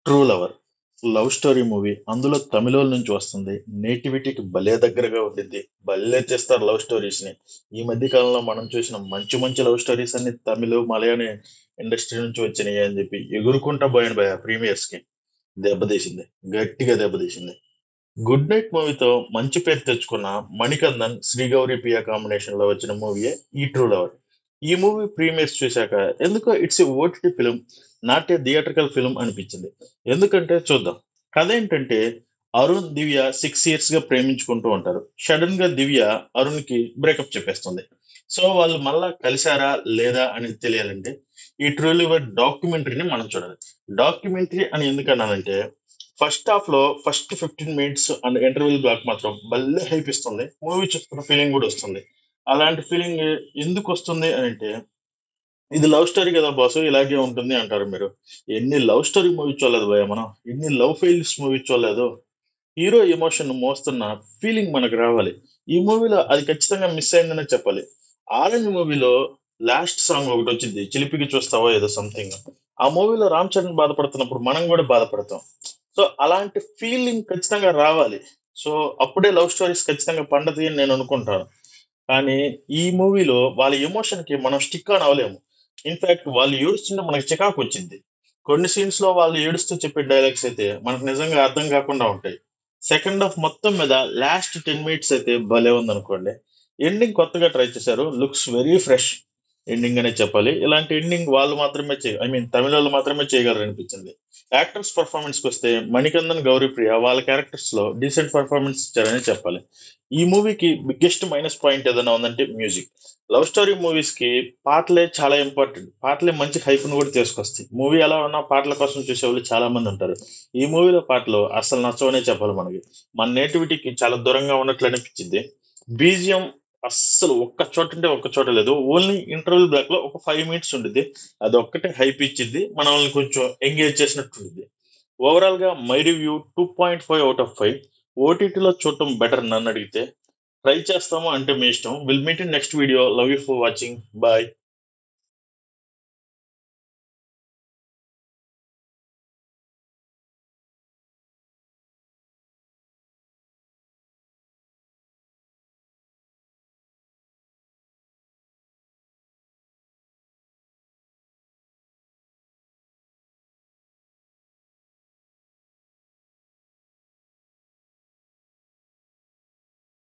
True lover love story movie. అందులో తమిళోళ్ళ నుంచి వస్తుంది. నేటివిటీకి భలే దగ్గరగా ఉండిద్ది. భలే చేస్తారు లవ్ స్టోరీస్ ని. ఈ మధ్య కాలంలో మనం చూసిన మంచి మంచి లవ్ స్టోరీస్ అన్ని తమిళ మలయాళ ఇండస్ట్రీ నుంచి వచ్చినాయి అని చెప్పి ఎగురుకుంటా పోయాను భయ ప్రీమియర్స్ కి. దెబ్బతీసింది, గట్టిగా దెబ్బతీసింది. గుడ్ నైట్ మూవీతో మంచి పేరు తెచ్చుకున్న మణికందన్ శ్రీగౌరి పియా కాంబినేషన్ లో వచ్చిన మూవీయే ఈ ట్రూ లవర్. ఈ మూవీ ప్రీమియర్స్ చూశాక ఎందుకో it's a OTT film, not a theatrical film అనిపించింది. ఎందుకంటే చూద్దాం. కథ ఏంటంటే, అరుణ్ దివ్య 6 years గా ప్రేమించుకుంటూ ఉంటారు. సడన్ గా దివ్య అరుణ్ కి బ్రేకప్ చెప్పేస్తుంది. సో వాళ్ళు మళ్ళా కలిశారా లేదా అనేది తెలియాలంటే ఈ ట్రూ లవర్ డాక్యుమెంటరీని మనం చూడాలి. డాక్యుమెంటరీ అని ఎందుకన్నానంటే, ఫస్ట్ హాఫ్ లో first 15 minutes and interval block మాత్రం భలే హైప్ ఇస్తుంది. మూవీ చూస్తున్న ఫీలింగ్ కూడా వస్తుంది. అలాంటి ఫీలింగ్ ఎందుకు వస్తుంది అని అంటే, ఇది లవ్ స్టోరీ కదా బాసు, ఇలాగే ఉంటుంది అంటారు మీరు. ఎన్ని లవ్ స్టోరీ మూవీ చూడలేదు భయ మనం, ఎన్ని లవ్ ఫెయిల్స్ మూవీ చూడలేదు. హీరో ఎమోషన్ మోస్తున్న ఫీలింగ్ మనకు రావాలి. ఈ మూవీలో అది ఖచ్చితంగా మిస్ అయిందనే చెప్పాలి. ఆరెంజ్ మూవీలో లాస్ట్ సాంగ్ ఒకటి వచ్చింది, చిలిపికి చూస్తావా ఏదో సంథింగ్. ఆ మూవీలో రామ్ చరణ్ బాధపడుతున్నప్పుడు మనం కూడా బాధపడతాం. సో అలాంటి ఫీలింగ్ ఖచ్చితంగా రావాలి. సో అప్పుడే లవ్ స్టోరీస్ ఖచ్చితంగా పండది అని నేను అనుకుంటాను. కానీ ఈ మూవీలో వాళ్ళ ఎమోషన్ కి మనం స్టిక్ ఆన్ అవ్వలేము. ఇన్ఫాక్ట్ వాళ్ళు ఏడుస్తుంటే మనకి చికాకు వచ్చింది. కొన్ని సీన్స్ లో వాళ్ళు ఏడుస్తూ చెప్పే డైలాగ్స్ అయితే మనకు నిజంగా అర్థం కాకుండా ఉంటాయి. సెకండ్ హాఫ్ మొత్తం మీద లాస్ట్ 10 minutes అయితే భలే ఉందనుకోండి. ఎండింగ్ కొత్తగా ట్రై చేశారు, లుక్స్ వెరీ ఫ్రెష్ ఎండింగ్ అనే చెప్పాలి. ఇలాంటి ఎండింగ్ వాళ్ళు మాత్రమే ఐ మీన్ తమిళ వాళ్ళు మాత్రమే చేయగలరు అనిపించింది. యాక్టర్స్ పర్ఫార్మెన్స్ కి వస్తే మణికందన్ గౌరీప్రియ వాళ్ళ క్యారెక్టర్స్ లో డీసెంట్ పర్ఫార్మెన్స్ ఇచ్చారని చెప్పాలి. ఈ మూవీకి బిగ్గెస్ట్ మైనస్ పాయింట్ ఏదైనా ఉందంటే మ్యూజిక్. లవ్ స్టోరీ మూవీస్ కి పాటలే చాలా ఇంపార్టెంట్. పాటలే మంచి హైప్ ను కూడా తీసుకొస్తాయి. మూవీ ఎలా ఉన్నా పాటల కోసం చూసే వాళ్ళు చాలా మంది ఉంటారు. ఈ మూవీలో పాటలు అసలు నచ్చవనే చెప్పాలి మనకి. మన నేటివిటీకి చాలా దూరంగా ఉన్నట్లు అనిపించింది. బీజిఎం అస్సలు ఒక్క చోట అంటే ఒక్క చోట లేదు. ఓన్లీ ఇంటర్వెల్ బ్లాక్ లో ఒక 5 minutes ఉంటుంది. అది ఒక్కటే హైప్ ఇచ్చింది, మనల్ని కొంచెం ఎంగేజ్ చేసినట్టు ఉంటుంది. ఓవరాల్ గా మై రివ్యూ 2.5 out of 5. ఓటీటీలో చూడటం బెటర్ నన్ను అడిగితే. ట్రై చేస్తాము అంటే మీ ఇష్టం. Will meet in next video. Love you for watching. Bye.